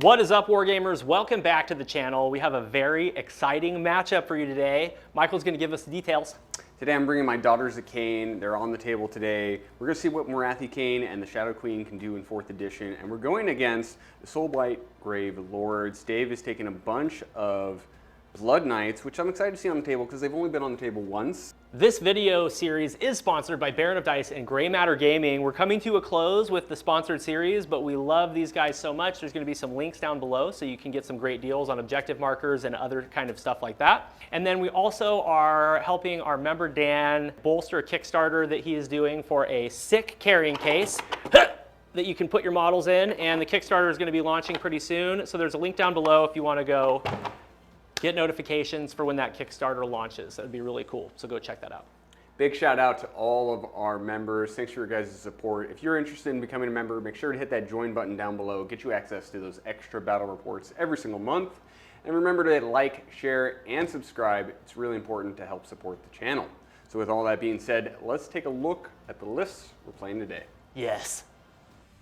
What is up, Wargamers? Welcome back to the channel. We have a very exciting matchup for you today. Michael's going to give us the details. Today I'm bringing my Daughters of Khaine. They're on the table today. We're going to see what Morathi Khaine and the Shadow Queen can do in 4th edition. And we're going against the Soulblight Grave Lords. Dave is taking a bunch of Blood Knights, which I'm excited to see on the table because they've only been on the table once. This video series is sponsored by Baron of Dice and Gray Matter Gaming. We're coming to a close with the sponsored series, but we love these guys so much. There's going to be some links down below so you can get some great deals on objective markers and other kind of stuff like that. And then we also are helping our member Dan bolster a Kickstarter that he is doing for a sick carrying case that you can put your models in, and the Kickstarter is going to be launching pretty soon. So there's a link down below if you want to go get notifications for when that Kickstarter launches. That would be really cool, so go check that out. Big shout out to all of our members. Thanks for your guys' support. If you're interested in becoming a member, make sure to hit that join button down below. Get you access to those extra battle reports every single month. And remember to like, share, and subscribe. It's really important to help support the channel. So with all that being said, let's take a look at the lists we're playing today. Yes.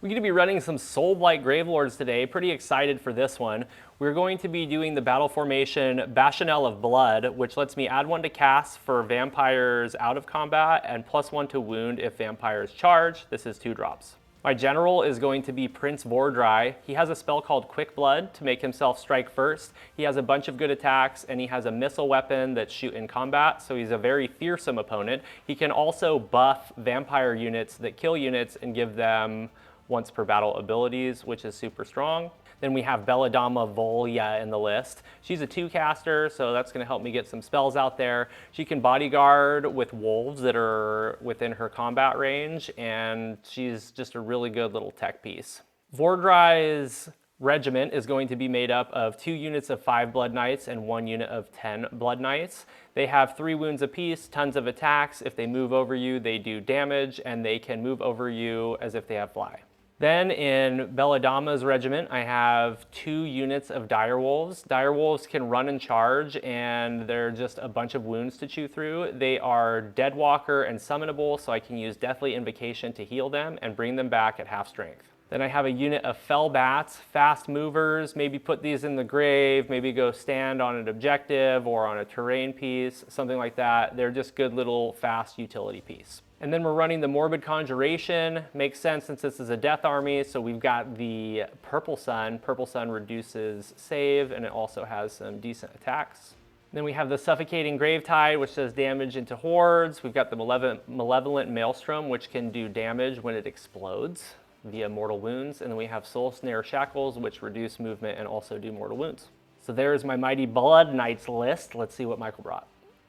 We're going to be running some Soulblight Gravelords today. Pretty excited for this one. We're going to be doing the battle formation Bacchanal of Blood, which lets me add 1 to cast for vampires out of combat and +1 to wound if vampires charge. This is 2 drops. My general is going to be Prince Vhordrai. He has a spell called Quick Blood to make himself strike first. He has a bunch of good attacks, and he has a missile weapon that shoot in combat, so he's a very fearsome opponent. He can also buff vampire units that kill units and give them once per battle abilities, which is super strong. Then we have Belladama Volya in the list. She's a 2-caster, so that's gonna help me get some spells out there. She can bodyguard with wolves that are within her combat range, and she's just a really good little tech piece. Vhordrai's regiment is going to be made up of 2 units of 5 Blood Knights and 1 unit of 10 Blood Knights. They have 3 wounds apiece, tons of attacks. If they move over you, they do damage, and they can move over you as if they have fly. Then in Belladama's regiment, I have 2 units of direwolves. Direwolves can run and charge, and they're just a bunch of wounds to chew through. They are Deadwalker and summonable, so I can use Deathly Invocation to heal them and bring them back at half strength. Then I have a unit of Fell Bats, fast movers. Maybe put these in the grave, maybe go stand on an objective or on a terrain piece, something like that. They're just good little fast utility piece. And then we're running the Morbid Conjuration. Makes sense since this is a death army, so we've got the Purple Sun. Purple Sun reduces save, and it also has some decent attacks. Then we have the Suffocating Gravetide, which does damage into hordes. We've got the Malevolent Maelstrom, which can do damage when it explodes via mortal wounds. And then we have Soul Snare Shackles, which reduce movement and also do mortal wounds. So there's my mighty Blood Knights list. Let's see what Michael brought.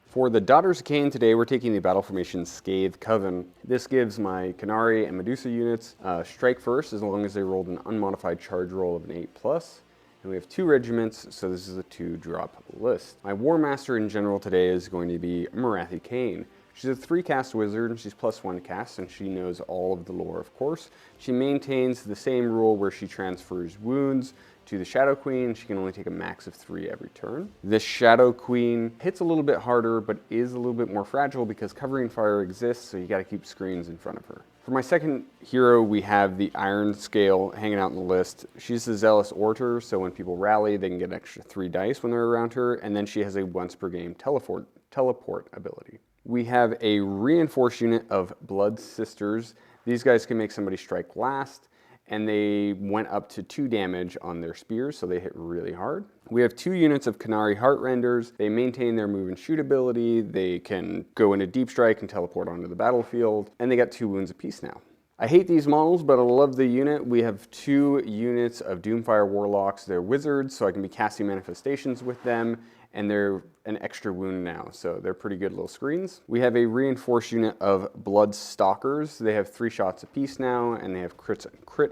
For the Daughters of Khaine today, we're taking the battle formation Scathe Coven. This gives my Canary and Medusa units strike first as long as they rolled an unmodified charge roll of an 8+. And we have 2 regiments, so this is a 2-drop list. My War Master in general today is going to be Morathi Khaine. She's a 3-cast wizard, and she's +1 to cast, and she knows all of the lore, of course. She maintains the same rule where she transfers wounds to the Shadow Queen. She can only take a max of 3 every turn. This Shadow Queen hits a little bit harder, but is a little bit more fragile because covering fire exists, so you gotta keep screens in front of her. For my second hero, we have the Iron Scale hanging out in the list. She's the Zealous Orator, so when people rally, they can get an extra 3 dice when they're around her, and then she has a once per game teleport ability. We have a reinforced unit of Blood Sisters. These guys can make somebody strike last, and they went up to 2 damage on their spears, so they hit really hard. We have 2 units of Canary Heartrenders. They maintain their move and shoot ability. They can go into deep strike and teleport onto the battlefield, and they got 2 wounds apiece now. I hate these models, but I love the unit. We have 2 units of Doomfire Warlocks. They're wizards, so I can be casting manifestations with them, and they're an extra wound now, so they're pretty good little screens. We have a reinforced unit of Blood Stalkers. They have 3 shots apiece now, and they have crit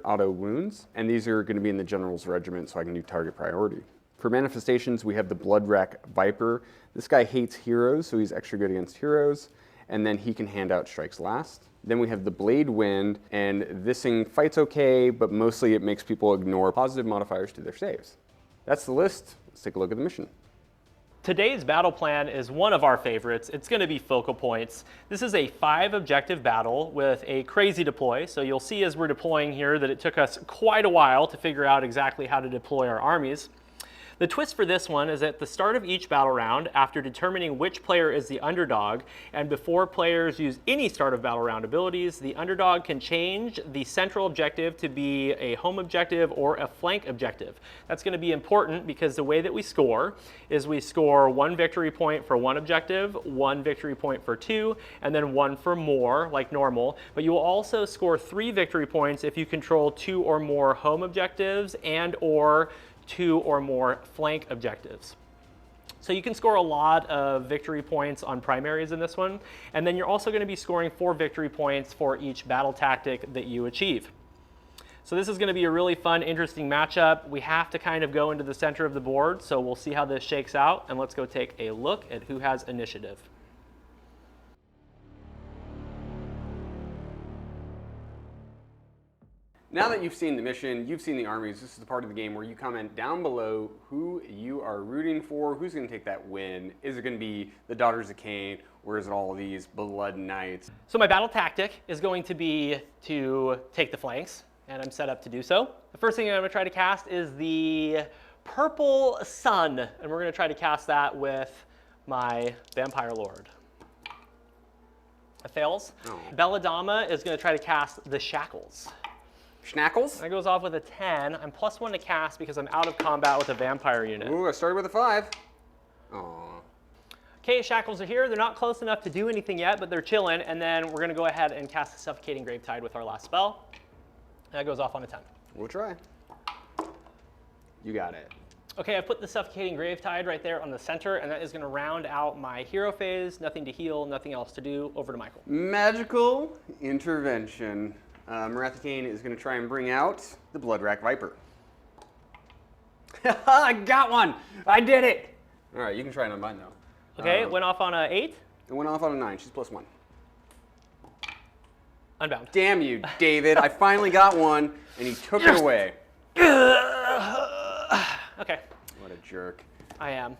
auto wounds, and these are going to be in the General's regiment, so I can do target priority. For manifestations, we have the Bloodrack Viper. This guy hates heroes, so he's extra good against heroes, and then he can hand out strikes last. Then we have the Blade Wind, and this thing fights okay, but mostly it makes people ignore positive modifiers to their saves. That's the list. Let's take a look at the mission. Today's battle plan is one of our favorites. It's going to be focal points. This is a 5 objective battle with a crazy deploy. So you'll see as we're deploying here that it took us quite a while to figure out exactly how to deploy our armies. The twist for this one is at the start of each battle round, after determining which player is the underdog, and before players use any start of battle round abilities, the underdog can change the central objective to be a home objective or a flank objective. That's going to be important because the way that we score is we score 1 victory point for 1 objective, 1 victory point for 2, and then 1 for more, like normal. But you will also score 3 victory points if you control 2 or more home objectives and or 2 or more flank objectives. So you can score a lot of victory points on primaries in this one, and then you're also going to be scoring 4 victory points for each battle tactic that you achieve. So this is going to be a really fun, interesting matchup. We have to kind of go into the center of the board, so we'll see how this shakes out, and let's go take a look at who has initiative. Now that you've seen the mission, you've seen the armies, this is the part of the game where you comment down below who you are rooting for, who's going to take that win. Is it going to be the Daughters of Cain, or is it all of these Blood Knights? So my battle tactic is going to be to take the flanks, and I'm set up to do so. The first thing I'm going to try to cast is the Purple Sun, and we're going to try to cast that with my Vampire Lord. It fails. Oh. Belladama is going to try to cast the Shackles. Schnackles? That goes off with a 10. I'm +1 to cast because I'm out of combat with a vampire unit. Ooh, I started with a 5. Aww. Okay, Shackles are here. They're not close enough to do anything yet, but they're chilling. And then we're going to go ahead and cast the Suffocating Gravetide with our last spell. That goes off on a 10. We'll try. You got it. Okay, I put the Suffocating Gravetide right there on the center, and that is going to round out my hero phase. Nothing to heal, nothing else to do. Over to Michael. Magical intervention. Morathi Cain is going to try and bring out the Bloodrack Viper. I got one! I did it! All right, you can try it on mine, though. Okay, it went off on a 8. It went off on a 9. She's +1. Unbound. Damn you, David. I finally got one, and he took it away. Okay. What a jerk. I am.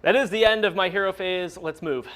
That is the end of my hero phase. Let's move.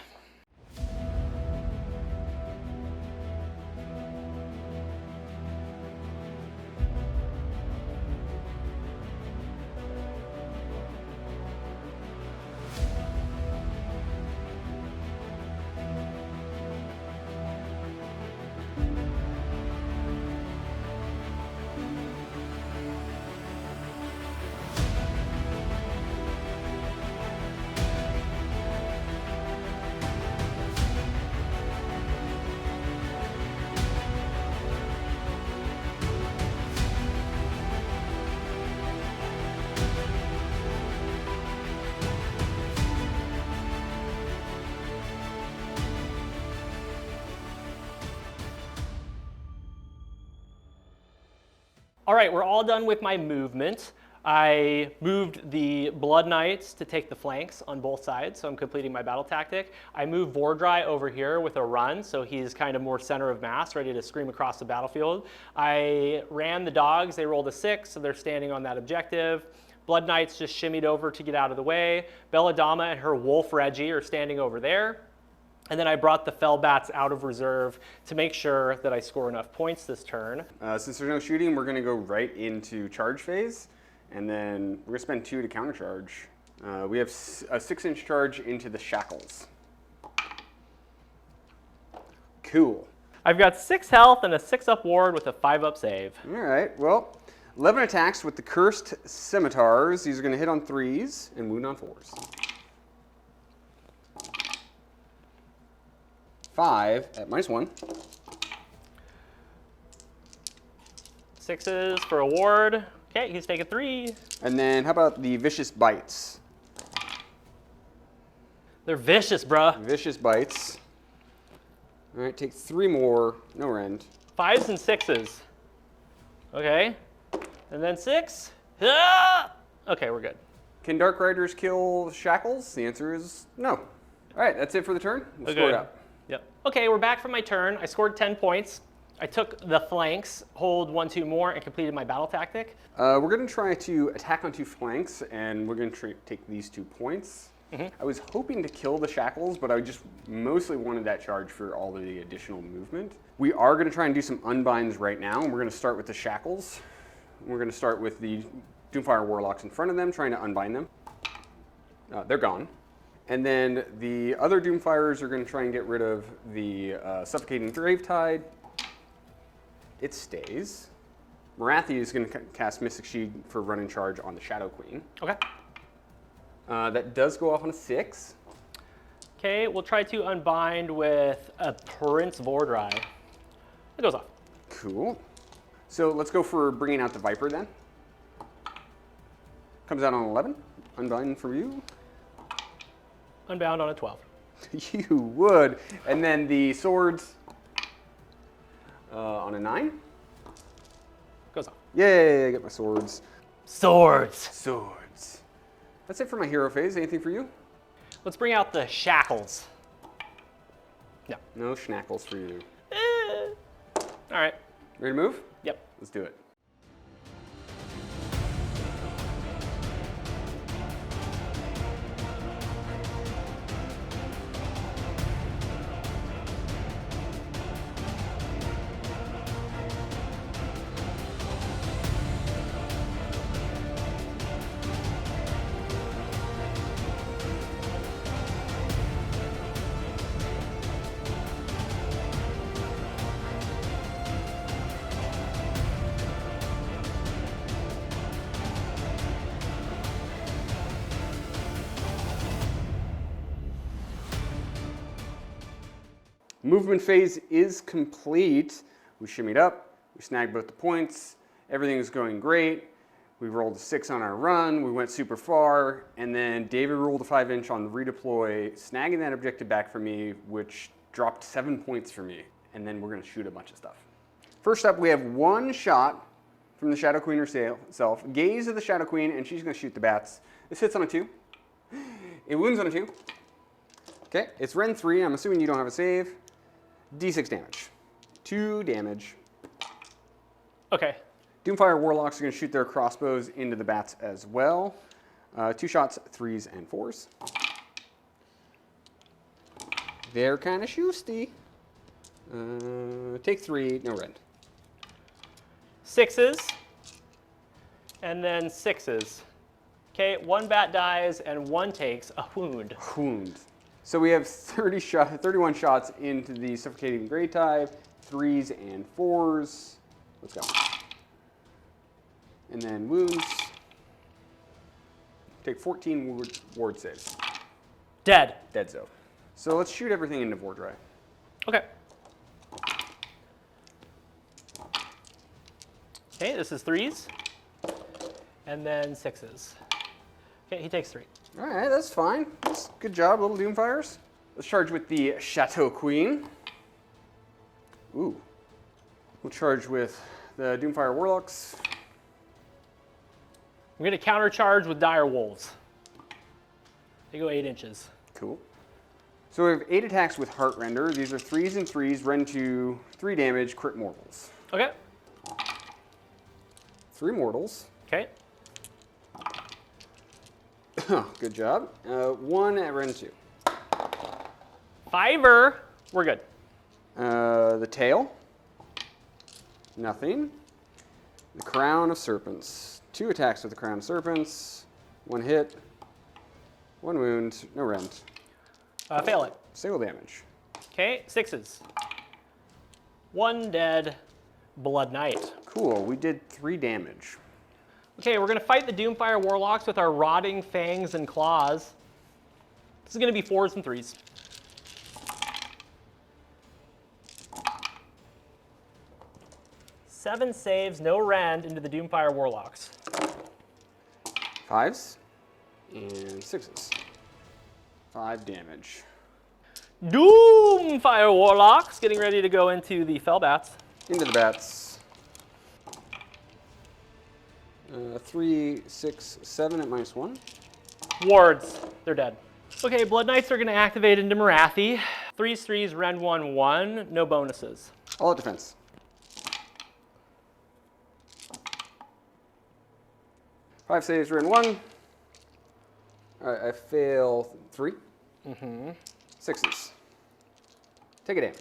All right, we're all done with my movement. I moved the Blood Knights to take the flanks on both sides, so I'm completing my battle tactic. I moved Vhordrai over here with a run, so he's kind of more center of mass, ready to scream across the battlefield. I ran the dogs, they rolled a 6, so they're standing on that objective. Blood Knights just shimmied over to get out of the way. Belladama and her Wolf Reggie are standing over there. And then I brought the Fellbats out of reserve to make sure that I score enough points this turn. Since there's no shooting, we're going to go right into charge phase. And then we're going to spend 2 to countercharge. We have a 6-inch charge into the Shackles. Cool. I've got 6 health and a 6-up ward with a 5-up save. All right, well, 11 attacks with the Cursed Scimitars. These are going to hit on 3s and wound on 4s. 5 at -1. 6s for a ward. Okay, he's taking 3. And then how about the Vicious Bites? They're vicious, bruh. Vicious Bites. All right, take 3 more, no rend. 5s and 6s. Okay, and then 6. Ah! Okay, we're good. Can Dark Riders kill Shackles? The answer is no. All right, that's it for the turn. We'll Okay. score it up. Yep. Okay, we're back from my turn. I scored 10 points. I took the flanks, hold 1, 2 more, and completed my battle tactic. We're going to try to attack on 2 flanks, and we're going to take these 2 points. I was hoping to kill the shackles, but I just mostly wanted that charge for all of the additional movement. We are going to try and do some unbinds right now, and we're going to start with the shackles. We're going to start with the Doomfire Warlocks in front of them, trying to unbind them. They're gone. And then the other Doomfires are going to try and get rid of the Suffocating Gravetide. It stays. Morathi is going to cast Mystic Shield for run and charge on the Shadow Queen. Okay. That does go off on a 6. Okay, we'll try to unbind with a Prince Vhordrai. It goes off. Cool. So let's go for bringing out the Viper then. Comes out on 11. Unbind for you. Unbound on a 12. You would. And then the swords on a 9. Goes off. Yay, I get my swords. Swords. Swords. That's it for my hero phase. Anything for you? Let's bring out the shackles. No. No schnackles for you. All right. Ready to move? Yep. Let's do it. Movement phase is complete. We shimmied up, we snagged both the points, everything's going great. We rolled a 6 on our run, we went super far, and then David rolled a 5-inch on the redeploy, snagging that objective back for me, which dropped 7 points for me. And then we're gonna shoot a bunch of stuff. First up, we have one shot from the Shadow Queen herself. Gaze of the Shadow Queen, and she's gonna shoot the bats. This hits on a 2. It wounds on a 2. Okay, it's Ren 3, I'm assuming you don't have a save. D6 damage. 2 damage. Okay. Doomfire Warlocks are going to shoot their crossbows into the bats as well. 2 shots, 3s and 4s. They're kind of shoosty. Take 3, no rend. 6s. And then 6s. Okay, 1 bat dies and 1 takes a wound. Wound. So we have 31 shots into the Suffocating Gravetide, 3s and 4s. Let's go. And then wounds. Take 14 ward saves. Dead. Dead zone. So let's shoot everything into Vhordrai. Okay. Okay, this is 3s. And then 6s. Okay, he takes 3. All right, that's fine. That's good job, little Doomfires. Let's charge with the Chateau Queen. Ooh. We'll charge with the Doomfire Warlocks. I'm going to countercharge with Dire Wolves. They go 8 inches. Cool. So we have 8 attacks with Heartrender. These are 3s and 3s, rend to 3 damage, crit mortals. Okay. 3 mortals. Okay. Good job. 1 at rend 2. 5er. We're good. The tail. Nothing. The Crown of Serpents. 2 attacks with the Crown of Serpents. 1 hit. 1 wound. No rend. Fail it. Single damage. Okay, 6s. 1 dead. Blood Knight. Cool. We did 3 damage. Okay, we're going to fight the Doomfire Warlocks with our Rotting Fangs and Claws. This is going to be 4s and 3s. Seven saves, no rend into the Doomfire Warlocks. 5s and 6s. 5 damage. Doomfire Warlocks getting ready to go into the Fellbats. Into the bats. 3, 6, 7 at -1. Wards, they're dead. Okay, Blood Knights are going to activate into Morathi. 3s, 3s, rend 1, 1, no bonuses. All out defense. 5 saves, rend 1. All right, I fail 3. Sixes. Take a damage.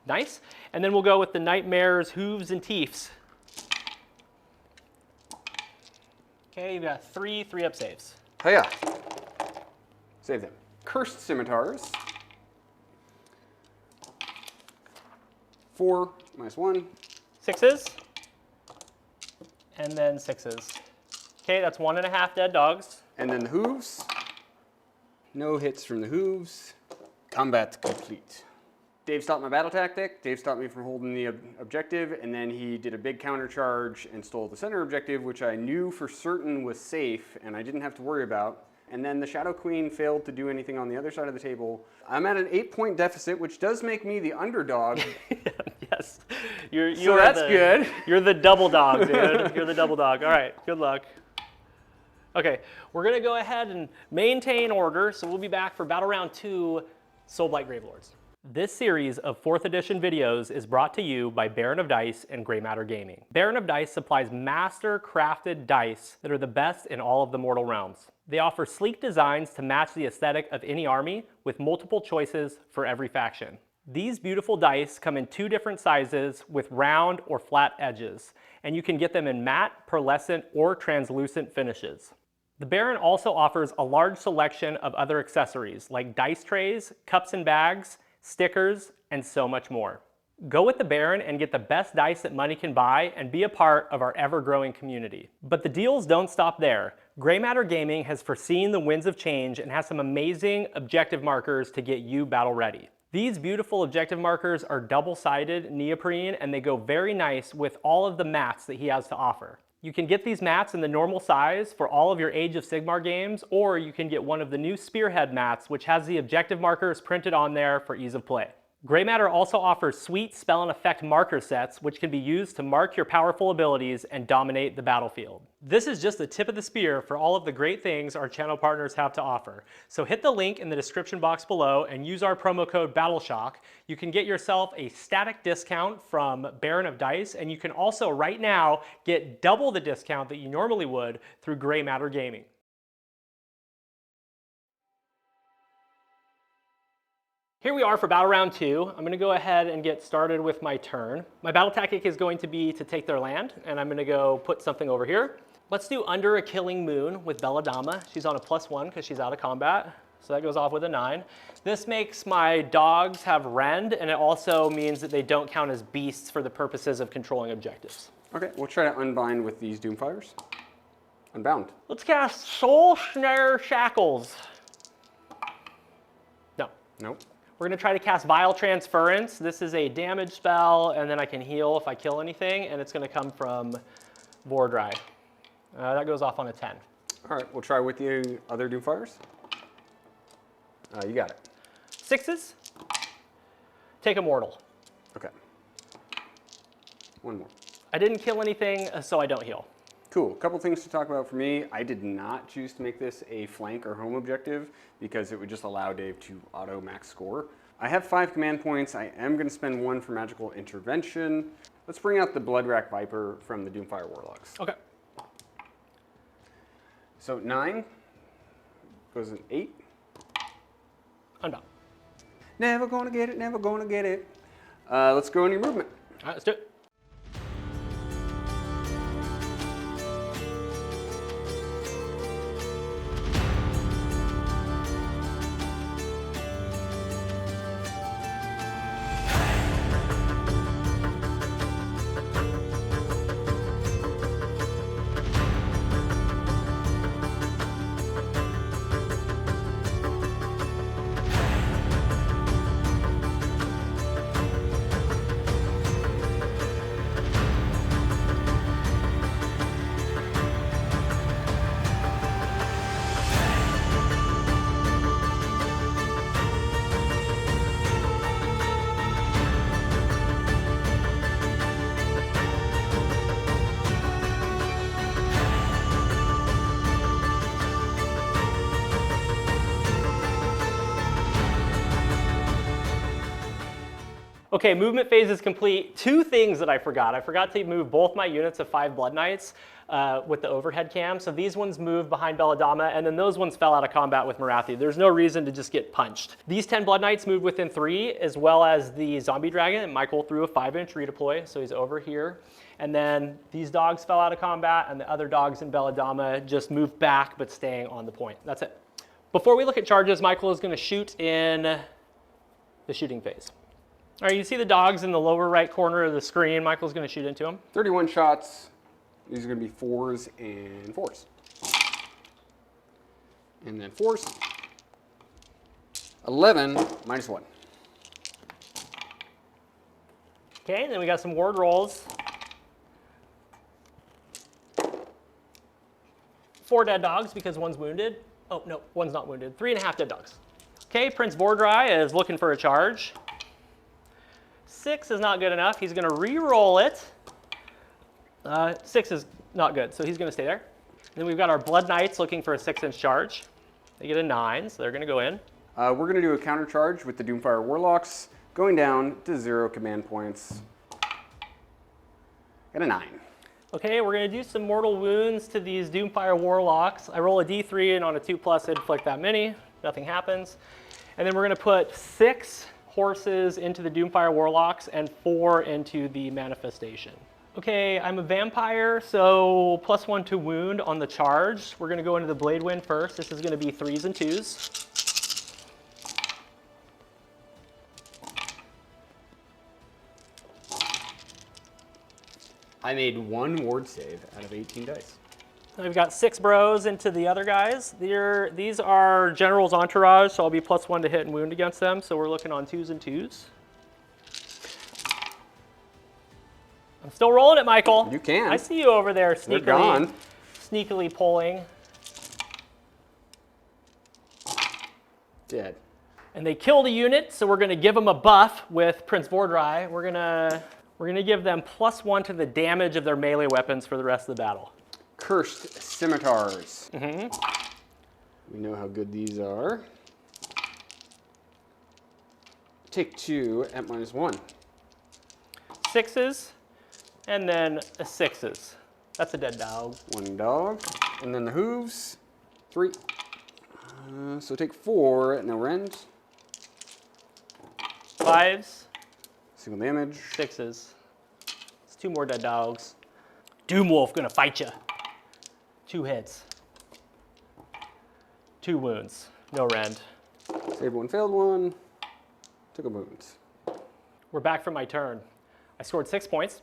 Nice. And then we'll go with the Nightmares, Hooves, and Teeths. Okay, you've got 3 3-up saves. Oh yeah. Save them. Cursed Scimitars. 4 minus 1. 6s. And then 6s. Okay, that's 1.5 dead dogs. And then the hooves. No hits from the hooves. Combat complete. Dave stopped my battle tactic. Dave stopped me from holding the objective, and then he did a big counter charge and stole the center objective, which I knew for certain was safe and I didn't have to worry about. And then the Shadow Queen failed to do anything on the other side of the table. I'm at an 8-point deficit, which does make me the underdog. Yes. So that's good. You're the double dog, dude. You're the double dog. All right, good luck. Okay, we're going to go ahead and maintain order, so we'll be back for Battle Round 2, Soulblight Gravelords. This series of 4th edition videos is brought to you by Baron of Dice and Grey Matter Gaming. Baron of Dice supplies master crafted dice that are the best in all of the mortal realms. They offer sleek designs to match the aesthetic of any army with multiple choices for every faction. These beautiful dice come in 2 different sizes with round or flat edges, and you can get them in matte, pearlescent, or translucent finishes. The Baron also offers a large selection of other accessories like dice trays, cups and bags, stickers, and so much more. Go with the Baron and get the best dice that money can buy and be a part of our ever-growing community. But the deals don't stop there. Grey Matter Gaming has foreseen the winds of change and has some amazing objective markers to get you battle ready. These beautiful objective markers are double-sided neoprene, and they go very nice with all of the mats that he has to offer. You can get these mats in the normal size for all of your Age of Sigmar games, or you can get one of the new Spearhead mats, which has the objective markers printed on there for ease of play. Grey Matter also offers sweet spell and effect marker sets, which can be used to mark your powerful abilities and dominate the battlefield. This is just the tip of the spear for all of the great things our channel partners have to offer. So hit the link in the description box below and use our promo code BATTLESHOCK. You can get yourself a static discount from Baron of Dice, and you can also right now get double the discount that you normally would through Grey Matter Gaming. Here we are for Battle Round 2. I'm going to go ahead and get started with my turn. My battle tactic is going to be to take their land, and I'm going to go put something over here. Let's do Under a Killing Moon with Belladama. She's on a +1 because she's out of combat, so that goes off with a 9. This makes my dogs have rend, and it also means that they don't count as beasts for the purposes of controlling objectives. Okay, we'll try to unbind with these Doomfires. Unbound. Let's cast Soul Snare Shackles. No. Nope. We're going to try to cast Vile Transference. This is a damage spell, and then I can heal if I kill anything, and it's going to come from Vhordrai. That goes off on a 10. All right, we'll try with the other Doomfires. You got it. 6s. Take a mortal. Okay. 1 more. I didn't kill anything, so I don't heal. Cool. A couple things to talk about for me. I did not choose to make this a flank or home objective because it would just allow Dave to auto max score. I have 5 command points. I am going to spend 1 for magical intervention. Let's bring out the Bloodrack Viper from the Doomfire Warlocks. Okay. So 9 goes an 8. Unbound. Never gonna get it, never gonna get it. Let's go into movement. All right, let's do it. Okay, movement phase is complete. 2 things that I forgot. I forgot to move both my units of 5 Blood Knights. with the overhead cam. So these ones moved behind Belladama, and then those ones fell out of combat with Morathi. There's no reason to just get punched. These 10 Blood Knights moved within 3, as well as the Zombie Dragon, and Michael threw a 5-inch redeploy, so he's over here. And then these dogs fell out of combat, and the other dogs in Belladama just moved back, but staying on the point. That's it. Before we look at charges, Michael is going to shoot in the shooting phase. All right, you see the dogs in the lower right corner of the screen. Michael's going to shoot into them. 31 shots. These are going to be 4s and 4s. And then 4s. 11 minus 1. Okay, and then we got some ward rolls. 4 dead dogs because one's wounded. Oh, no, one's not wounded. 3.5 dead dogs. Okay, Prince Vhordrai is looking for a charge. 6 is not good enough. He's going to re-roll it. 6 is not good, so he's going to stay there. And then we've got our Blood Knights looking for a 6-inch charge. They get a 9, so they're going to go in. We're going to do a counter charge with the Doomfire Warlocks, going down to 0 command points. Got a 9. Okay, we're going to do some mortal wounds to these Doomfire Warlocks. I roll a d3, and on a 2+, I inflict that many. Nothing happens. And then we're going to put 6 horses into the Doomfire Warlocks and 4 into the Manifestation. Okay, I'm a vampire, so +1 to wound on the charge. We're going to go into the Blade Wind first. This is going to be 3s and 2s. I made 1 ward save out of 18 dice. We've got 6 bros into the other guys. These are General's Entourage, so I'll be +1 to hit and wound against them. So we're looking on 2s and 2s. I'm still rolling it, Michael. You can. I see you over there sneakily pulling. Dead. And they killed a unit, so we're going to give them a buff with Prince Vhordrai. We're gonna give them +1 to the damage of their melee weapons for the rest of the battle. Cursed Scimitars. We know how good these are. Take 2 at -1. 6s, and then a 6s. That's a dead dog. 1 dog. And then the hooves. 3. So take 4 at no rend. 5s. Single damage. 6s. It's 2 more dead dogs. Doomwolf gonna fight you. 2 hits. 2 wounds. No rend. Saved 1, failed 1. Took a wound. We're back from my turn. I scored 6 points.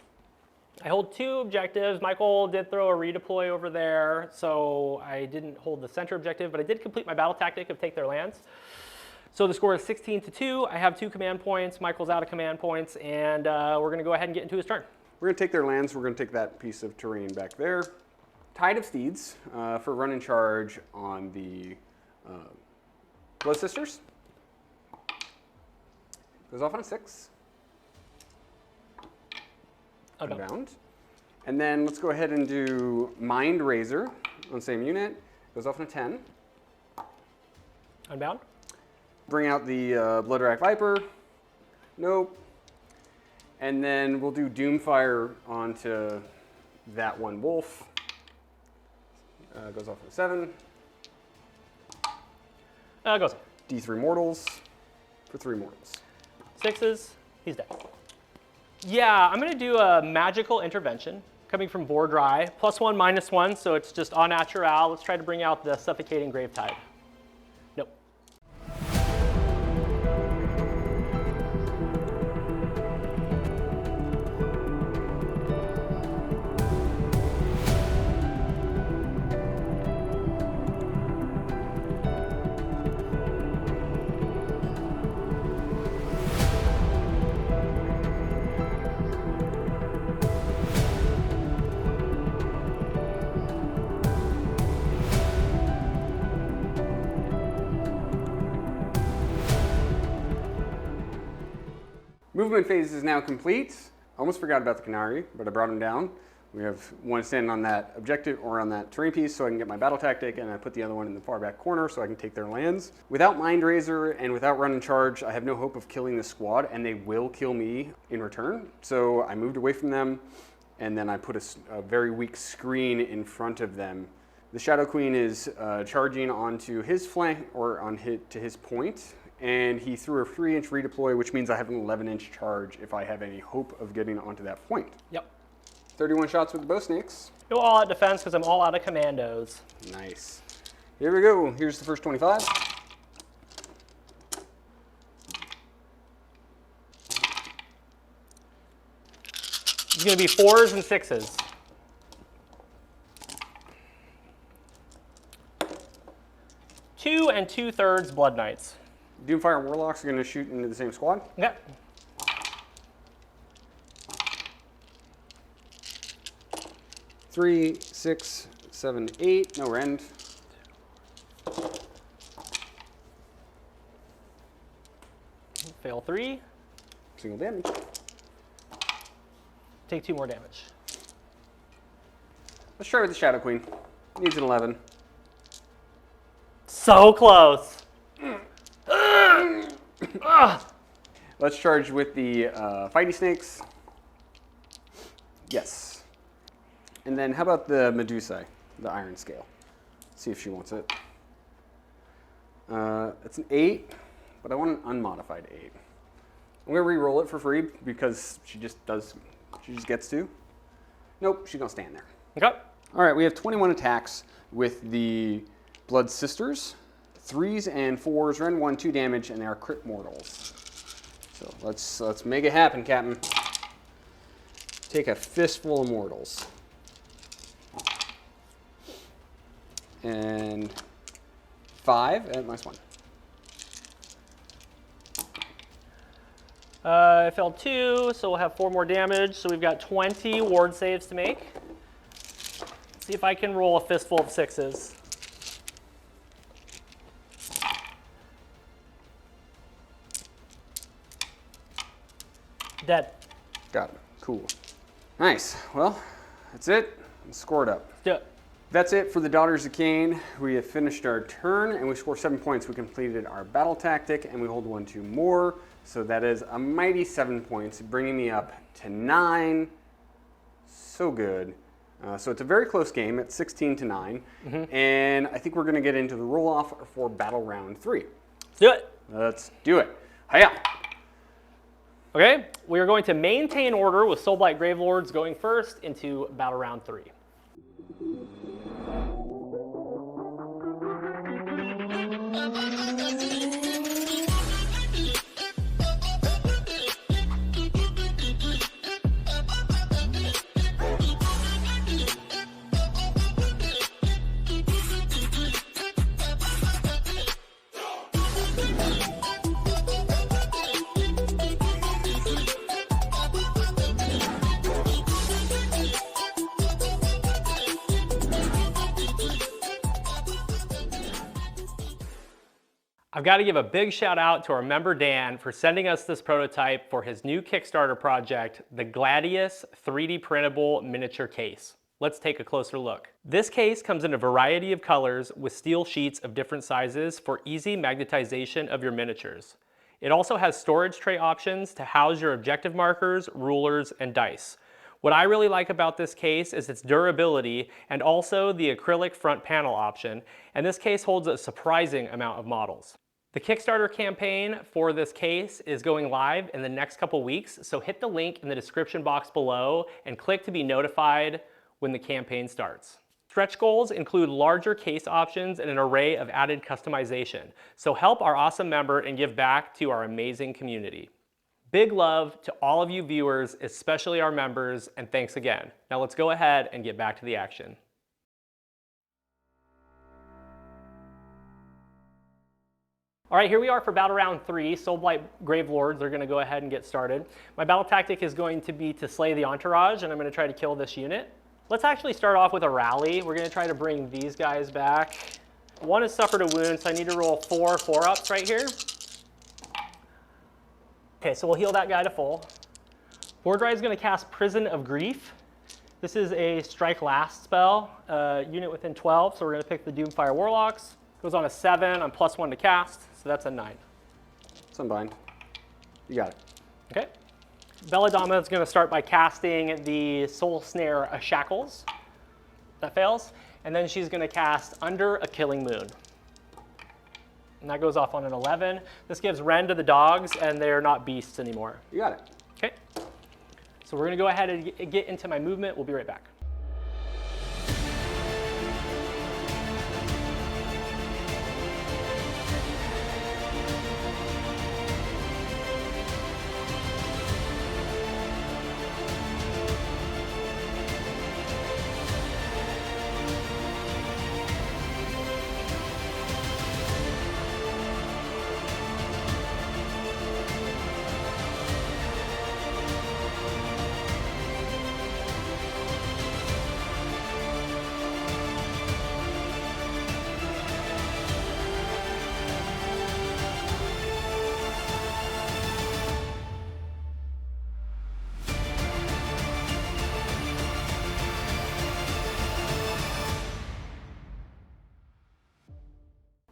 I hold 2 objectives. Michael did throw a redeploy over there, so I didn't hold the center objective, but I did complete my battle tactic of take their lands. So the score is 16-2. I have 2 command points. Michael's out of command points, and we're going to go ahead and get into his turn. We're going to take their lands. We're going to take that piece of terrain back there. Tide of Steeds for run and charge on the Blood Sisters. Goes off on a 6. Unbound. And then let's go ahead and do Mind Razor on the same unit. Goes off on a 10. Unbound. Bring out the Bloodwrack Viper. Nope. And then we'll do Doomfire onto that one wolf. Goes off on a 7. Goes. D3 mortals for 3 mortals. 6s. He's dead. Yeah, I'm going to do a magical intervention coming from Vhordrai. +1, -1, so it's just au naturel. Let's try to bring out the Suffocating Gravetide. Nope. Movement phase is now complete. Almost forgot about the Canary, but I brought him down. We have one standing on that objective or on that terrain piece so I can get my battle tactic, and I put the other one in the far back corner so I can take their lands. Without Mind Razor and without Run and Charge, I have no hope of killing this squad, and they will kill me in return. So I moved away from them, and then I put a very weak screen in front of them. The Shadow Queen is charging onto his flank, or to his point, and he threw a 3-inch redeploy, which means I have an 11-inch charge if I have any hope of getting onto that point. Yep. 31 shots with the Bowsnakes. No all-out defense because I'm all out of commandos. Nice. Here we go. Here's the first 25. It's going to be 4s and 6s. Two and 2/3 Blood Knights. Doomfire Warlocks are going to shoot into the same squad. Okay. Three, 6, 7, 8. No rend. Fail 3. Single damage. Take 2 more damage. Let's try with the Shadow Queen. Needs an 11. So close. Let's charge with the Fighty Snakes. Yes. And then how about the Medusa, the Iron Scale? Let's see if she wants it. It's an 8, but I want an unmodified 8. I'm gonna re-roll it for free because she just gets to. Nope, she's gonna stand there. Okay. All right, we have 21 attacks with the Blood Sisters. 3s and 4s, rend 1, 2 damage, and they are crit mortals. So let's make it happen, Captain. Take a fistful of mortals. And 5 at -1. I failed 2, so we'll have 4 more damage. So we've got 20 ward saves to make. Let's see if I can roll a fistful of 6s. Dead. Got it. Cool. Nice. Well, that's it. Let's score it up. Let's do it. That's it for the Daughters of Cain. We have finished our turn and we score 7 points. We completed our battle tactic and we hold 1-2 more. So that is a mighty 7 points, bringing me up to 9. So good. So it's a very close game at 16-9. And I think we're going to get into the roll-off for battle round 3. Let's do it. Let's do it. Hiya! Okay, we are going to maintain order with Soulblight Gravelords going first into battle round 3. I've got to give a big shout out to our member Dan for sending us this prototype for his new Kickstarter project, the Gladius 3D printable miniature case. Let's take a closer look. This case comes in a variety of colors with steel sheets of different sizes for easy magnetization of your miniatures. It also has storage tray options to house your objective markers, rulers, and dice. What I really like about this case is its durability and also the acrylic front panel option, and this case holds a surprising amount of models. The Kickstarter campaign for this case is going live in the next couple weeks, so hit the link in the description box below and click to be notified when the campaign starts. Stretch goals include larger case options and an array of added customization, so help our awesome member and give back to our amazing community. Big love to all of you viewers, especially our members, and thanks again. Now let's go ahead and get back to the action. All right, here we are for battle round 3. Soulblight Gravelords are going to go ahead and get started. My battle tactic is going to be to slay the entourage, and I'm going to try to kill this unit. Let's actually start off with a rally. We're going to try to bring these guys back. One has suffered a wound, so I need to roll 4 4-ups right here. Okay, so we'll heal that guy to full. Vhordrai is going to cast Prison of Grief. This is a strike last spell, unit within 12, so we're going to pick the Doomfire Warlocks. Goes on a 7, I'm +1 to cast, so that's a 9. Sunbind. You got it. Okay. Belladonna is going to start by casting the Soul Snare Shackles. That fails. And then she's going to cast Under a Killing Moon. And that goes off on an 11. This gives Ren to the dogs, and they're not beasts anymore. You got it. Okay. So we're going to go ahead and get into my movement. We'll be right back.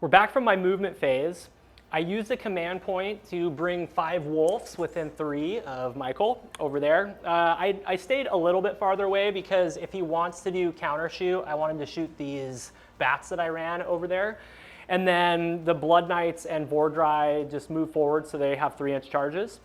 We're back from my movement phase. I used a command point to bring 5 wolves within 3 of Michael over there. I stayed a little bit farther away because if he wants to do counter shoot, I wanted to shoot these bats that I ran over there. And then the Blood Knights and Vhordrai just move forward so they have 3-inch charges.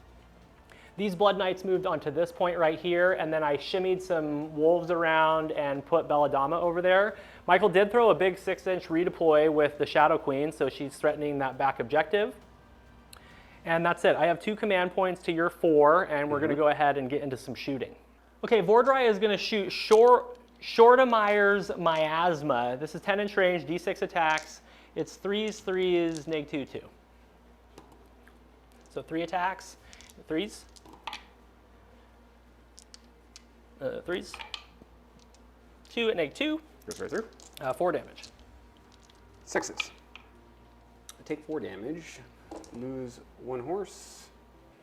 These Blood Knights moved onto this point right here, and then I shimmied some wolves around and put Belladonna over there. Michael did throw a big 6-inch redeploy with the Shadow Queen, so she's threatening that back objective. And that's it. I have 2 command points to your 4, and we're going to go ahead and get into some shooting. Okay, Vhordrai is going to shoot Shortemeyer's Miasma. This is 10-inch range, D6 attacks. It's 3s, 3s, neg 2, 2. So 3 attacks, 3s. 3s. 2 at neg 2. Goes right through. 4 damage. 6s. I take 4 damage. Lose 1 horse.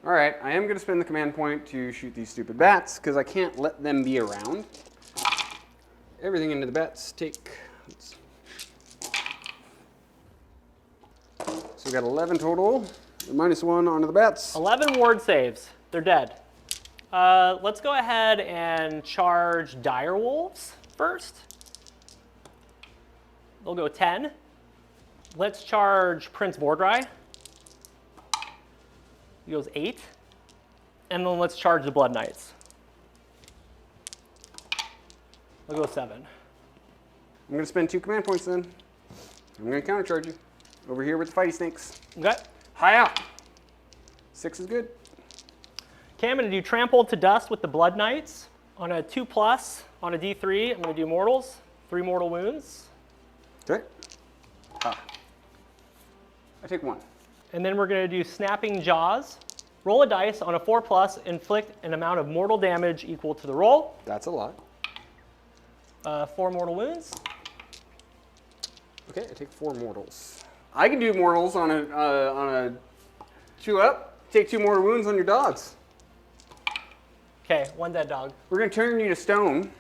All right, I am going to spend the command point to shoot these stupid bats because I can't let them be around. Everything into the bats. Take. So we got 11 total. -1 onto the bats. 11 ward saves. They're dead. Let's go ahead and charge Dire Wolves first. They'll go 10. Let's charge Prince Vhordrai. He goes 8. And then let's charge the Blood Knights. They'll go 7. I'm going to spend 2 command points then. I'm going to countercharge you. Over here with the fighty snakes. Okay. High out. 6 is good. Okay, I'm going to do Trampled to Dust with the Blood Knights. On a 2+, on a D3, I'm going to do Mortals. 3 mortal wounds. Okay. I take 1. And then we're going to do Snapping Jaws. Roll a dice on a 4+, inflict an amount of mortal damage equal to the roll. That's a lot. 4 mortal wounds. Okay, I take 4 mortals. I can do mortals on a 2-up. Take 2 mortal wounds on your dogs. Okay, 1 dead dog. We're going to turn you to stone,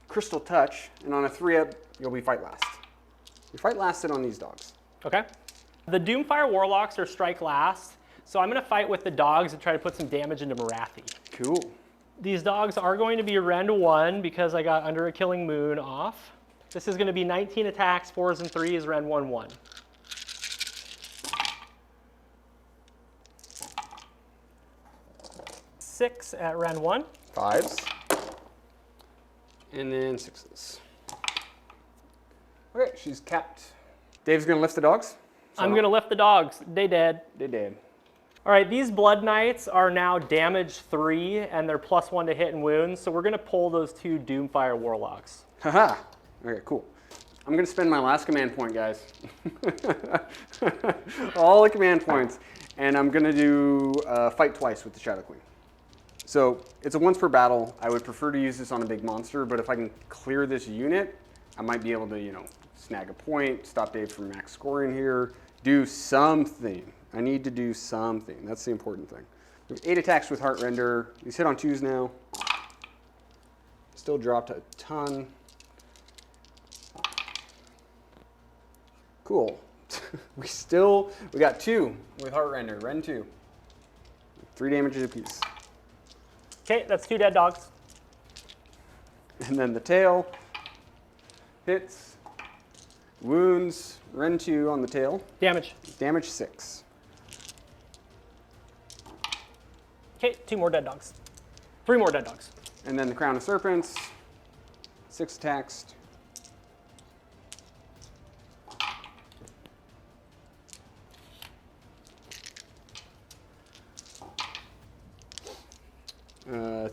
crystal touch, and on a 3-up, you'll be fight last. You fight lasted on these dogs. Okay. The Doomfire Warlocks are strike last, so I'm going to fight with the dogs and try to put some damage into Morathi. Cool. These dogs are going to be Ren 1 because I got Under a Killing Moon off. This is going to be 19 attacks, 4s and 3s, Ren 1, 1. Six at Ren 1. 5s. And then 6s. Okay, she's capped. Dave's going to lift the dogs. I'm going to lift the dogs. They dead. They did. All right, these Blood Knights are now damage 3, and they're +1 to hit and wounds, so we're going to pull those 2 Doomfire Warlocks. Haha. Okay, cool. I'm going to spend my last command point, guys. All the command points. And I'm going to do fight twice with the Shadow Queen. So it's a once per battle. I would prefer to use this on a big monster, but if I can clear this unit, I might be able to, snag a point, stop Dave from max scoring here, do something. I need to do something. That's the important thing. We have 8 attacks with Heartrender. He's hit on 2s now. Still dropped a ton. Cool. we got 2 with Heartrender, Ren 2. 3 damages apiece. Okay, that's 2 dead dogs. And then the tail hits, wounds, rend 2 on the tail. Damage. Damage 6. Okay, 2 more dead dogs. 3 more dead dogs. And then the Crown of Serpents, 6 attacks.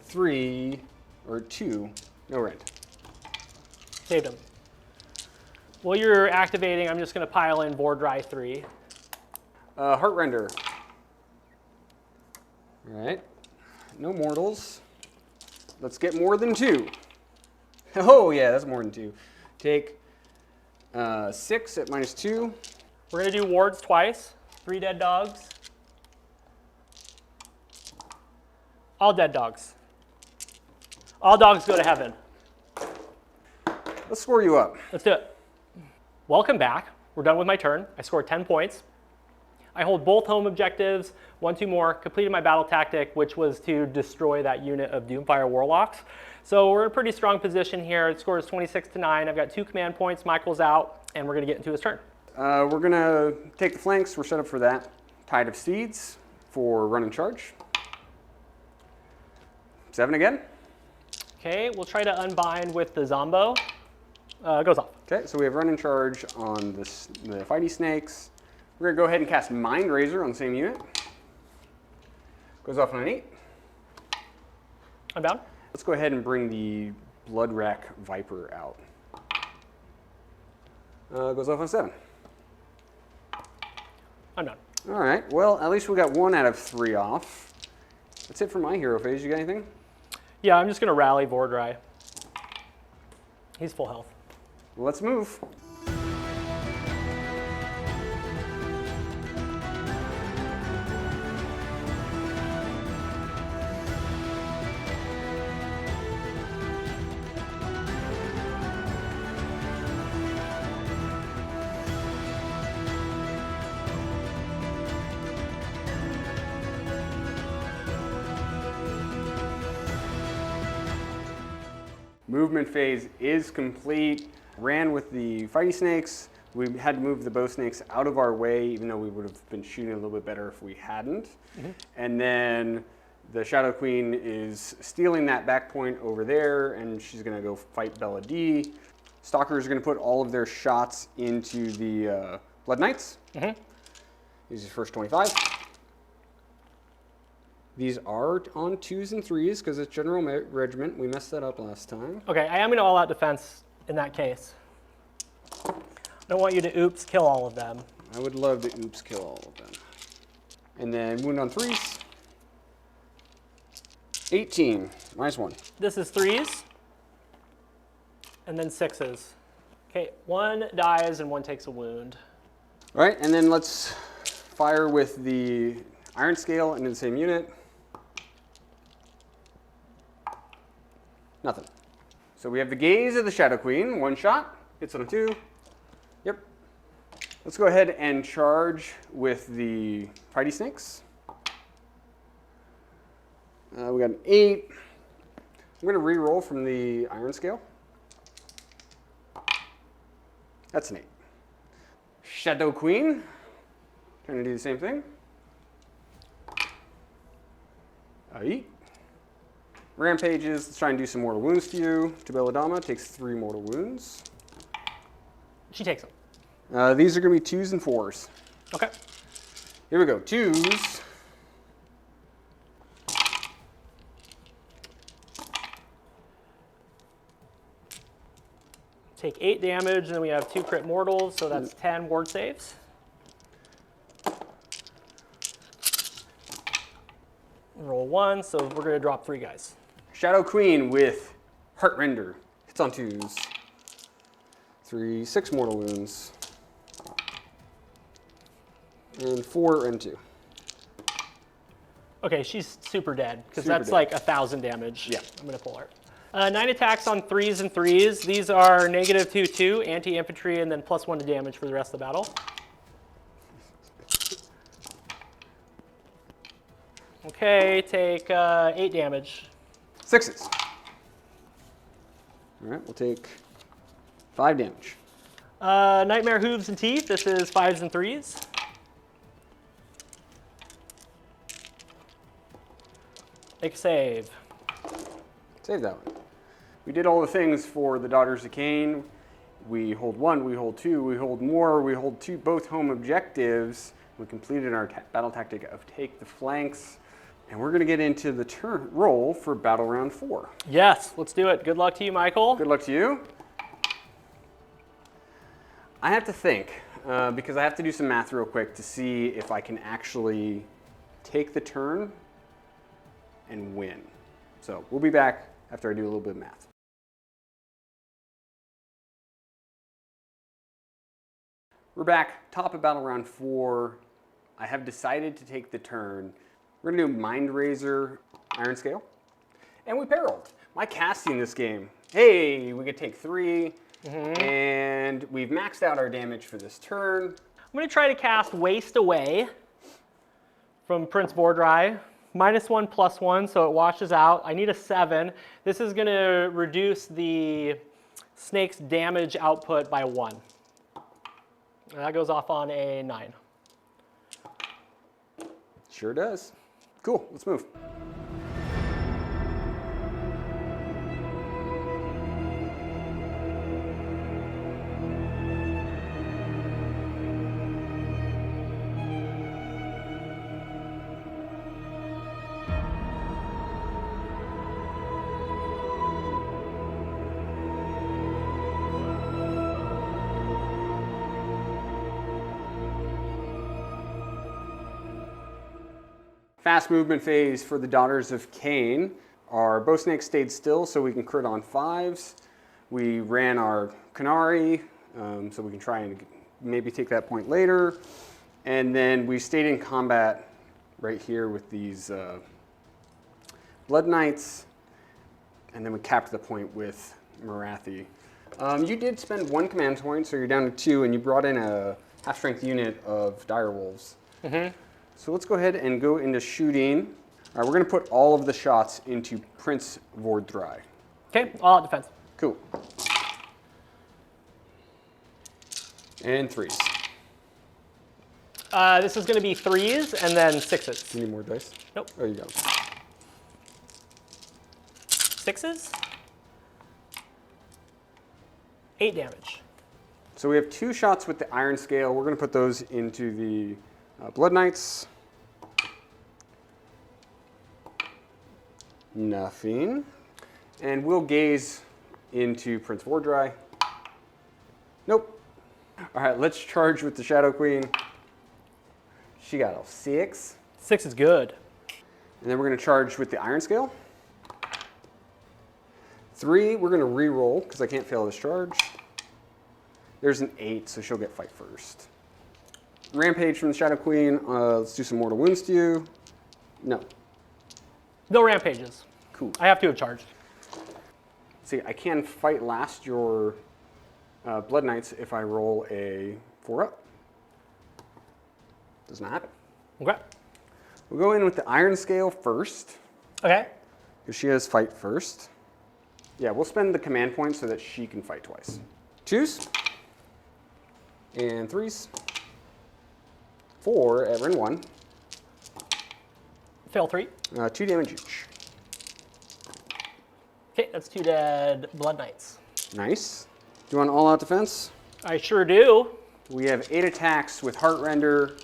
Three or 2, no rend. Saved him. While you're activating, I'm just going to pile in Vhordrai 3. Heartrender. All right, no mortals. Let's get more than 2. Oh yeah, that's more than 2. Take 6 at -2. We're going to do wards twice. 3 dead dogs. All dead dogs. All dogs go to heaven. Let's score you up. Let's do it. Welcome back. We're done with my turn. I scored 10 points. I hold both home objectives, 1, 2 more, completed my battle tactic, which was to destroy that unit of Doomfire Warlocks. So we're in a pretty strong position here. The score is 26-9. I've got 2 command points. Michael's out, and we're going to get into his turn. We're going to take the flanks. We're set up for that. Tide of Steeds for run and charge. 7 again. Okay, we'll try to unbind with the Zombo. Goes off. Okay, so we have run and charge on the Fighty Snakes. We're going to go ahead and cast Mind Razor on the same unit. Goes off on an 8. Unbound. Let's go ahead and bring the Blood Rack Viper out. Goes off on 7. Unbound. All right, well, at least we got 1 out of 3 off. That's it for my hero phase. You got anything? Yeah, I'm just going to rally Vhordrai. He's full health. Well, let's move. Movement phase is complete. Ran with the Fighty Snakes. We had to move the Bowsnakes out of our way, even though we would have been shooting a little bit better if we hadn't. And then the Shadow Queen is stealing that back point over there, and she's going to go fight Bella D. Stalkers are going to put all of their shots into the Blood Knights. Use his first 25. These are on 2s and 3s because it's General Regiment. We messed that up last time. Okay, I am going to all-out defense in that case. I don't want you to oops kill all of them. I would love to oops kill all of them. And then wound on 3s. 18, -1. This is 3s. And then 6s. Okay, 1 dies and 1 takes a wound. All right, and then let's fire with the Iron Scale into the same unit. Nothing. So we have the Gaze of the Shadow Queen, 1 shot, hits on a 2. Yep. Let's go ahead and charge with the Fighty Snakes. We got an 8. I'm going to re-roll from the Iron Scale. That's an 8. Shadow Queen, trying to do the same thing. 8. Rampages, let's try and do some mortal wounds to you. To Belladama, takes 3 mortal wounds. She takes them. These are going to be 2s and 4s. Okay. Here we go, 2s. Take 8 damage, and then we have 2 crit mortals, so that's 10 ward saves. Roll 1, so we're going to drop 3 guys. Shadow Queen with Heartrender. Hits on 2s. 6 mortal wounds. And 4 and 2. Okay, she's super dead, because Super that's dead. like 1,000 damage. Yeah. I'm going to pull her. 9 attacks on 3s and 3s. These are -2/2, anti-infantry, and then +1 to damage for the rest of the battle. Okay, take 8 damage. 6s. All right, we'll take 5 damage. Nightmare Hooves and Teeth. This is 5s and 3s. Make a save. Save that one. We did all the things for the Daughters of Cain. We hold 1, we hold 2, we hold more, we hold 2 both home objectives. We completed our battle tactic of take the flanks. And we're going to get into the roll for battle round 4. Yes, let's do it. Good luck to you, Michael. Good luck to you. I have to think, because I have to do some math real quick to see if I can actually take the turn and win. So we'll be back after I do a little bit of math. We're back, top of battle round 4. I have decided to take the turn. We're gonna do Mind Razor, Iron Scale, and we perilled. My casting this game, hey, we could take 3, and we've maxed out our damage for this turn. I'm going to try to cast Waste Away from Prince Vhordrai. -1, +1, so it washes out. I need a 7. This is going to reduce the snake's damage output by 1. And that goes off on a 9. Sure does. Cool, let's move. Fast movement phase for the Daughters of Cain. Our Bowsnakes stayed still so we can crit on 5s. We ran our Canary, so we can try and maybe take that point later. And then we stayed in combat right here with these Blood Knights. And then we capped the point with Morathi. You did spend 1 command point, so you're down to 2, and you brought in a half-strength unit of Direwolves. So let's go ahead and go into shooting. All right, we're going to put all of the shots into Prince Vhordrai. Okay, all out defense. Cool. And 3s. This is going to be 3s and then 6s. You need more dice? Nope. There you go. 6s. 8 damage. So we have 2 shots with the Iron Scale. We're going to put those into the Blood Knights. Nothing. And we'll gaze into Prince Vhordrai. Nope. All right, let's charge with the Shadow Queen. She got a 6. 6 is good. And then we're going to charge with the Iron Scale. 3, we're going to re-roll because I can't fail this charge. There's an 8, so she'll get fight first. Rampage from the Shadow Queen. Let's do some mortal wounds to you. No. No rampages. Cool. I have to have charged. See, I can fight last your Blood Knights if I roll a 4-up. Does not happen. Okay. We'll go in with the Iron Scale first, Okay. because she has fight first. Yeah, we'll spend the command point so that she can fight twice. 2s. And 3s. 4 at rend 1. Fail 3. 2 damage each. Okay, that's 2 dead Blood Knights. Nice. Do you want all-out defense? I sure do. We have 8 attacks with Heartrender.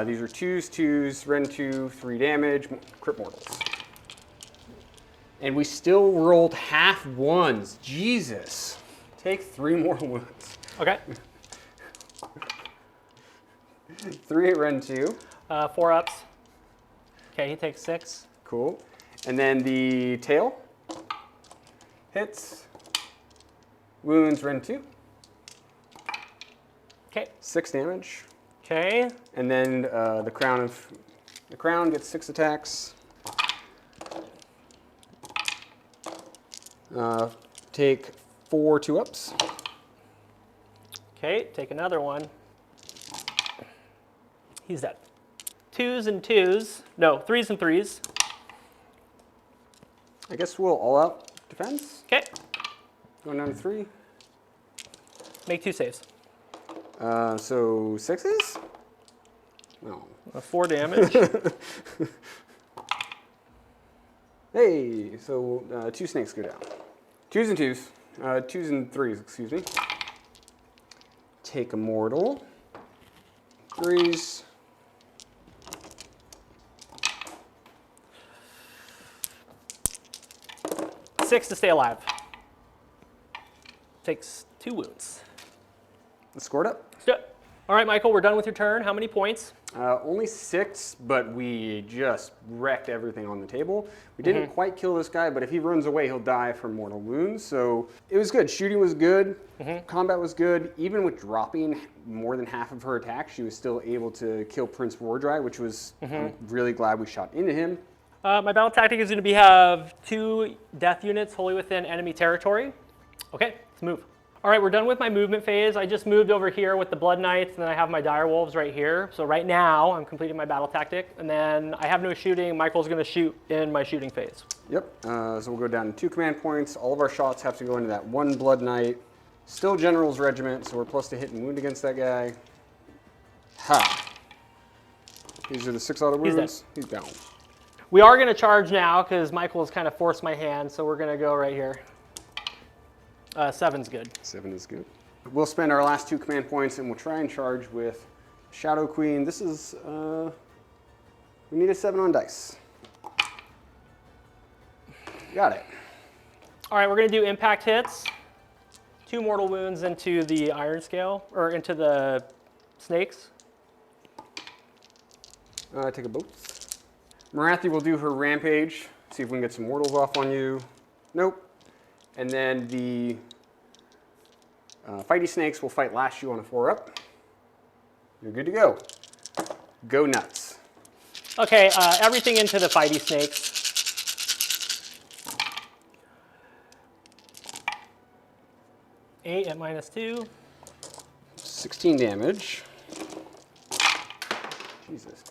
These are 2s, rend 2, 3 damage, crit mortals. And we still rolled half 1s. Jesus. Take 3 more wounds. Okay. 3 at rend 2. 4 ups. Okay, he takes 6. Cool. And then the tail. Hits. Wounds, rend 2. Okay. 6 damage. Okay. And then the crown gets 6 attacks. Take 4 2-ups. Okay, take another one. He's dead. 2s and 2s. No, 3s and 3s. I guess we'll all out defense. Okay. Going down to 3. Make 2 saves. So 6s? No. 4 damage. Hey, so 2 snakes go down. 2s and 2s. 2s and 3s, excuse me. Take a mortal. 3s. Six to stay alive. Takes 2 wounds. Let's score it up. Yep. All right, Michael, we're done with your turn. How many points? Only 6, but we just wrecked everything on the table. We didn't quite kill this guy, but if he runs away, he'll die from mortal wounds. So it was good. Shooting was good. Combat was good. Even with dropping more than half of her attack, she was still able to kill Prince Vhordrai, which was I'm really glad we shot into him. My battle tactic is going to have 2 death units wholly within enemy territory. Okay, let's move. All right, we're done with my movement phase. I just moved over here with the Blood Knights, and then I have my Dire Wolves right here. So right now, I'm completing my battle tactic, and then I have no shooting. Michael's going to shoot in my shooting phase. Yep, so we'll go down to 2 command points. All of our shots have to go into that 1 Blood Knight. Still General's Regiment, so we're plus to hit and wound against that guy. Ha! These are the 6 auto wounds. He's down. We are going to charge now, because Michael has kind of forced my hand, so we're going to go right here. 7's good. 7 is good. We'll spend our last 2 command points and we'll try and charge with Shadow Queen. This is, we need a 7 on dice. Got it. All right, we're going to do impact hits. 2 mortal wounds into the Iron Scale, or into the snakes. Take a boat. Morathi will do her rampage. See if we can get some mortals off on you. Nope. And then the fighty snakes will fight last you on a 4-up. You're good to go. Go nuts. Okay, everything into the fighty snakes. Eight at -2. 16 damage. Jesus.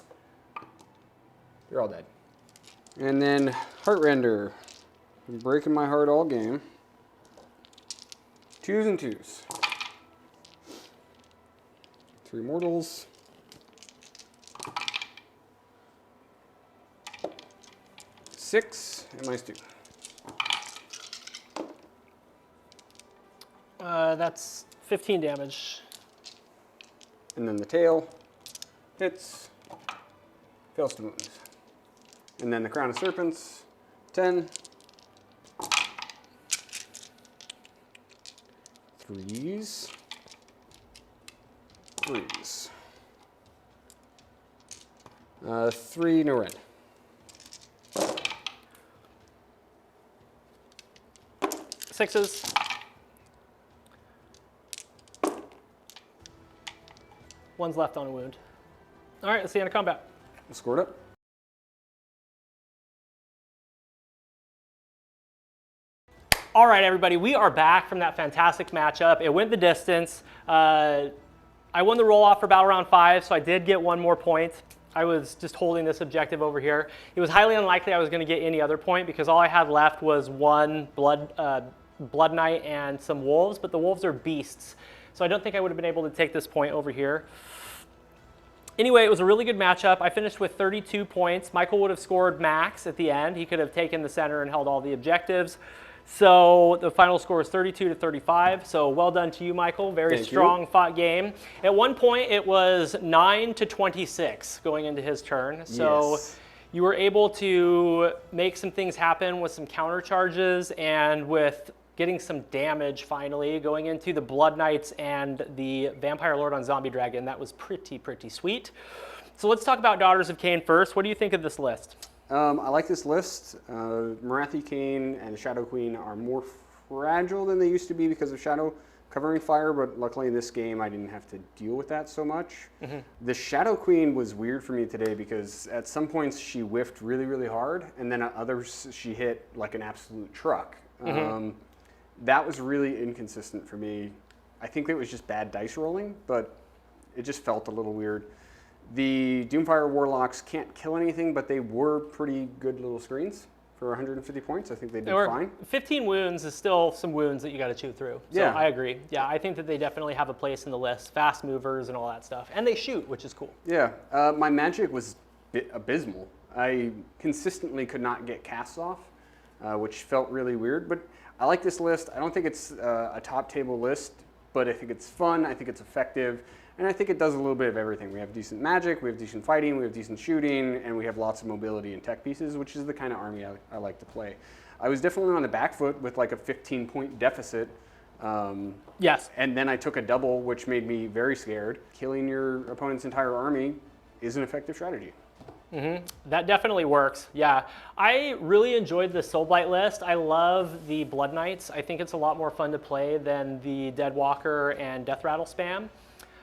You're all dead. And then Heartrender. Been breaking my heart all game. 2s and 2s. 3 mortals. 6 and -2. That's 15 damage. And then the tail hits, fails to wound. And then the Crown of Serpents, 10. 3s. 3s. 3, no red. 6s. One's left on a wound. All right, let's see end of combat. We'll score it up. All right, everybody, we are back from that fantastic matchup. It went the distance. I won the roll-off for Battle Round 5, so I did get 1 more point. I was just holding this objective over here. It was highly unlikely I was going to get any other point because all I had left was 1 Blood Knight and some wolves, but the wolves are beasts. So I don't think I would have been able to take this point over here. Anyway, it was a really good matchup. I finished with 32 points. Michael would have scored max at the end. He could have taken the center and held all the objectives. So the final score is 32-35. So well done to you, Michael. Very strong fought game. At one point, it was 9-26 going into his turn. So you were able to make some things happen with some counter charges and with getting some damage finally, going into the Blood Knights and the Vampire Lord on Zombie Dragon. That was pretty sweet. So let's talk about Daughters of Cain first. What do you think of this list? I like this list. Morathi Cain and the Shadow Queen are more fragile than they used to be because of Shadow covering fire, but luckily in this game I didn't have to deal with that so much. The Shadow Queen was weird for me today because at some points she whiffed really hard, and then at others she hit like an absolute truck. That was really inconsistent for me. I think it was just bad dice rolling, but it just felt a little weird. The Doomfire Warlocks can't kill anything, but they were pretty good little screens for 150 points. I think they did Or fine. 15 wounds is still some wounds that you got to chew through. So Yeah. I agree. Yeah, I think that they definitely have a place in the list. Fast movers and all that stuff. And they shoot, which is cool. Yeah, my magic was abysmal. I consistently could not get casts off, which felt really weird. But I like this list. I don't think it's a top table list, but I think it's fun. I think it's effective. And I think it does a little bit of everything. We have decent magic, we have decent fighting, we have decent shooting, and we have lots of mobility and tech pieces, which is the kind of army I like to play. I was definitely on the back foot with like a 15-point deficit. Yes. And then I took a double, which made me very scared. Killing your opponent's entire army is an effective strategy. That definitely works. Yeah. I really enjoyed the Soulblight list. I love the Blood Knights. I think it's a lot more fun to play than the Deadwalker and Death Rattle spam.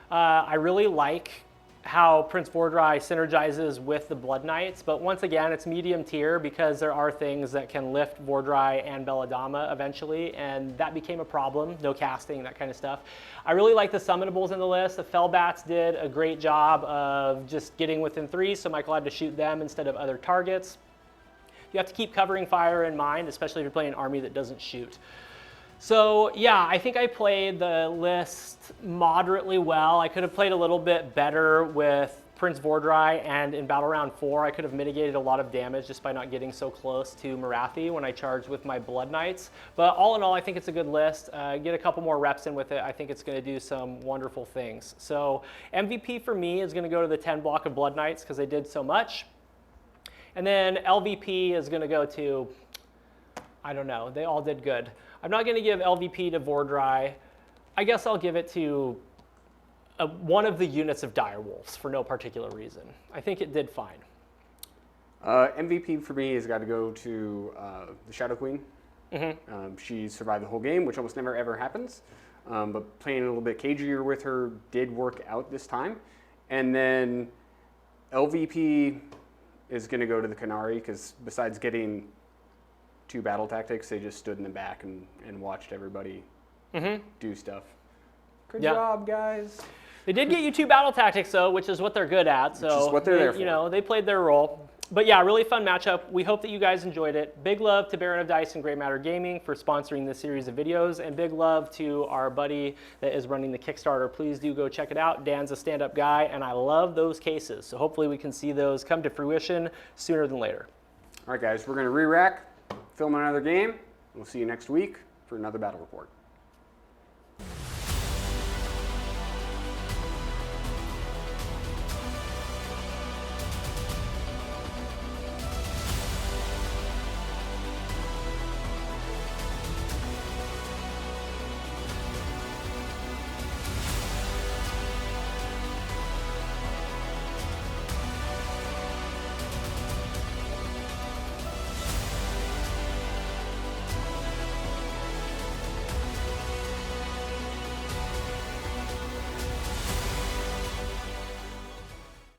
I really like how Prince Vhordrai synergizes with the Blood Knights, but once again, it's medium tier because there are things that can lift Vhordrai and Belladama eventually, and that became a problem. No casting, that kind of stuff. I really like the summonables in the list. The Fellbats did a great job of just getting within 3, so Michael had to shoot them instead of other targets. You have to keep covering fire in mind, especially if you're playing an army that doesn't shoot. So yeah, I think I played the list moderately well. I could have played a little bit better with Prince Vhordrai, and in Battle Round 4, I could have mitigated a lot of damage just by not getting so close to Morathi when I charged with my Blood Knights. But all in all, I think it's a good list. Get a couple more reps in with it. I think it's going to do some wonderful things. So MVP for me is going to go to the 10 block of Blood Knights because they did so much. And then LVP is going to go to, I don't know, they all did good. I'm not going to give LVP to Vhordrai. I guess I'll give it to one of the units of Direwolves for no particular reason. I think it did fine. MVP for me has got to go to the Shadow Queen. She survived the whole game, which almost never ever happens. But playing a little bit cagier with her did work out this time. And then LVP is going to go to the Canary because besides getting 2 battle tactics, they just stood in the back and watched everybody do stuff. Good job, guys. They did get you 2 battle tactics, though, which is what they're good at. So which is what they're there for. You know, they played their role. But yeah, really fun matchup. We hope that you guys enjoyed it. Big love to Baron of Dice and Grey Matter Gaming for sponsoring this series of videos, and big love to our buddy that is running the Kickstarter. Please do go check it out. Dan's a stand-up guy, and I love those cases. So hopefully we can see those come to fruition sooner than later. All right, guys, we're going to re-rack, film another game. We'll see you next week for another battle report.